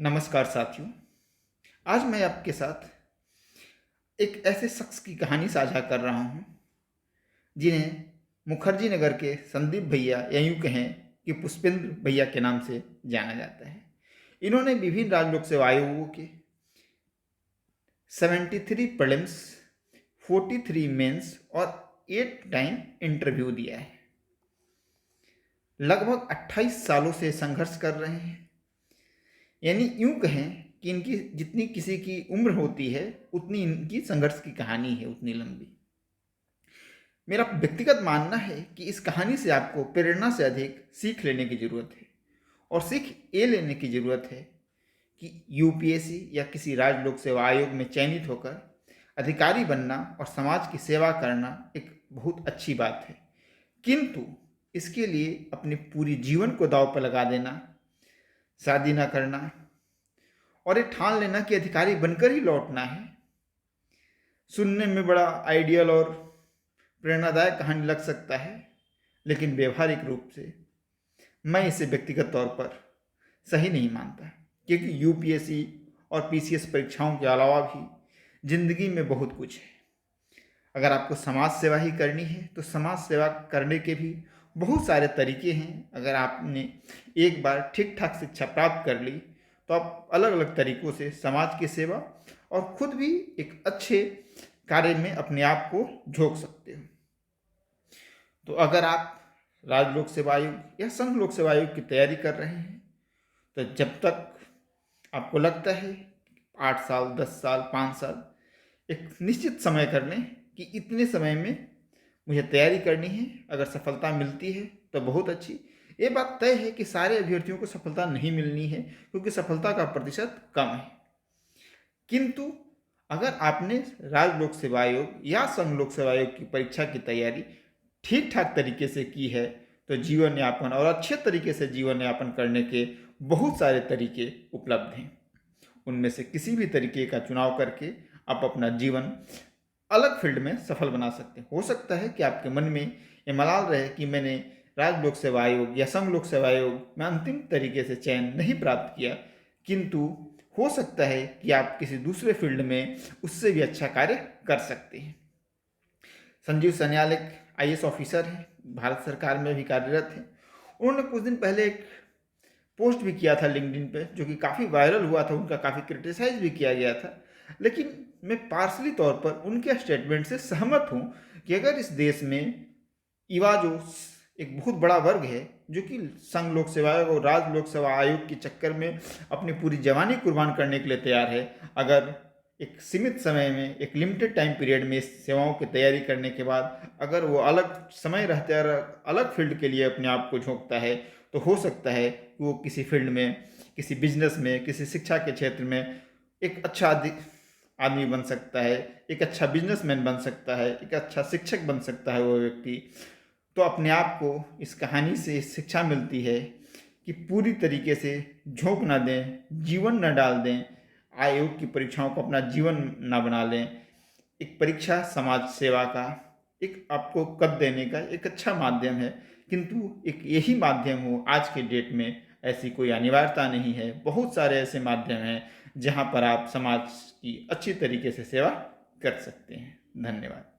नमस्कार साथियों। आज मैं आपके साथ एक ऐसे शख्स की कहानी साझा कर रहा हूँ जिन्हें मुखर्जी नगर के संदीप भैया या यूँ कहें कि पुष्पेंद्र भैया के नाम से जाना जाता है। इन्होंने विभिन्न राज्य लोक सेवा आयोगों के 73 प्रीलिम्स, 43 मेंस और 8 टाइम इंटरव्यू दिया है। लगभग 28 सालों से संघर्ष कर रहे हैं। यानी यूं कहें कि इनकी जितनी किसी की उम्र होती है उतनी इनकी संघर्ष की कहानी है, उतनी लंबी। मेरा व्यक्तिगत मानना है कि इस कहानी से आपको प्रेरणा से अधिक सीख लेने की ज़रूरत है। और सीख ये लेने की ज़रूरत है कि यूपीएससी या किसी राज्य लोक सेवा आयोग में चयनित होकर अधिकारी बनना और समाज की सेवा करना एक बहुत अच्छी बात है, किंतु इसके लिए अपने पूरी जीवन को दांव पर लगा देना, शादी न करना और ये ठान लेना कि अधिकारी बनकर ही लौटना है, सुनने में बड़ा आइडियल और प्रेरणादायक कहानी लग सकता है, लेकिन व्यवहारिक रूप से मैं इसे व्यक्तिगत तौर पर सही नहीं मानता। क्योंकि यूपीएससी और पीसीएस परीक्षाओं के अलावा भी जिंदगी में बहुत कुछ है। अगर आपको समाज सेवा ही करनी है तो समाज सेवा करने के भी बहुत सारे तरीके हैं। अगर आपने एक बार ठीक ठाक शिक्षा प्राप्त कर ली तो आप अलग अलग तरीक़ों से समाज की सेवा और खुद भी एक अच्छे कार्य में अपने आप को झोंक सकते हो। तो अगर आप राज्य लोक सेवा आयोग या संघ लोक सेवा आयोग की तैयारी कर रहे हैं तो जब तक आपको लगता है 8 साल, 10 साल, 5 साल, एक निश्चित समय कर लें कि इतने समय में मुझे तैयारी करनी है। अगर सफलता मिलती है तो बहुत अच्छी। ये बात तय है कि सारे अभ्यर्थियों को सफलता नहीं मिलनी है, क्योंकि सफलता का प्रतिशत कम है। किंतु अगर आपने राज्य लोक सेवा आयोग या संघ लोक सेवा आयोग की परीक्षा की तैयारी ठीक ठाक तरीके से की है तो जीवन यापन और अच्छे तरीके से जीवन यापन करने के बहुत सारे तरीके उपलब्ध हैं। उनमें से किसी भी तरीके का चुनाव करके आप अपना जीवन अलग फील्ड में सफल बना सकते हैं। हो सकता है कि आपके मन में ये मलाल रहे कि मैंने राज्य लोक सेवा आयोग या संघ लोक सेवा आयोग में अंतिम तरीके से चयन नहीं प्राप्त किया, किंतु हो सकता है कि आप किसी दूसरे फील्ड में उससे भी अच्छा कार्य कर सकते हैं। संजीव सन्याल एक आईएएस ऑफिसर हैं, भारत सरकार में भी कार्यरत हैं। उन्होंने कुछ दिन पहले एक पोस्ट भी किया था लिंक्डइन पे, जो कि काफ़ी वायरल हुआ था, उनका काफ़ी क्रिटिसाइज भी किया गया था। लेकिन मैं पार्सली तौर पर उनके स्टेटमेंट से सहमत हूँ कि अगर इस देश में युवा जो एक बहुत बड़ा वर्ग है जो कि संघ लोक सेवा आयोग और राज्य लोक सेवा आयोग के चक्कर में अपनी पूरी जवानी कुर्बान करने के लिए तैयार है, अगर एक सीमित समय में, एक लिमिटेड टाइम पीरियड में इस सेवाओं की तैयारी करने के बाद अगर वो अलग समय रहते अलग फील्ड के लिए अपने आप को झोंकता है तो हो सकता है कि वो किसी फील्ड में, किसी बिजनेस में, किसी शिक्षा के क्षेत्र में एक अच्छा आदमी बन सकता है, एक अच्छा बिजनेसमैन बन सकता है, एक अच्छा शिक्षक बन सकता है वो व्यक्ति। तो अपने आप को इस कहानी से शिक्षा मिलती है कि पूरी तरीके से झोंक ना दें, जीवन न डाल दें, आयोग की परीक्षाओं को अपना जीवन ना बना लें। एक परीक्षा समाज सेवा का, एक आपको कद देने का एक अच्छा माध्यम है, किंतु एक यही माध्यम हो आज के डेट में ऐसी कोई अनिवार्यता नहीं है। बहुत सारे ऐसे माध्यम हैं जहाँ पर आप समाज की अच्छी तरीके से सेवा कर सकते हैं। धन्यवाद।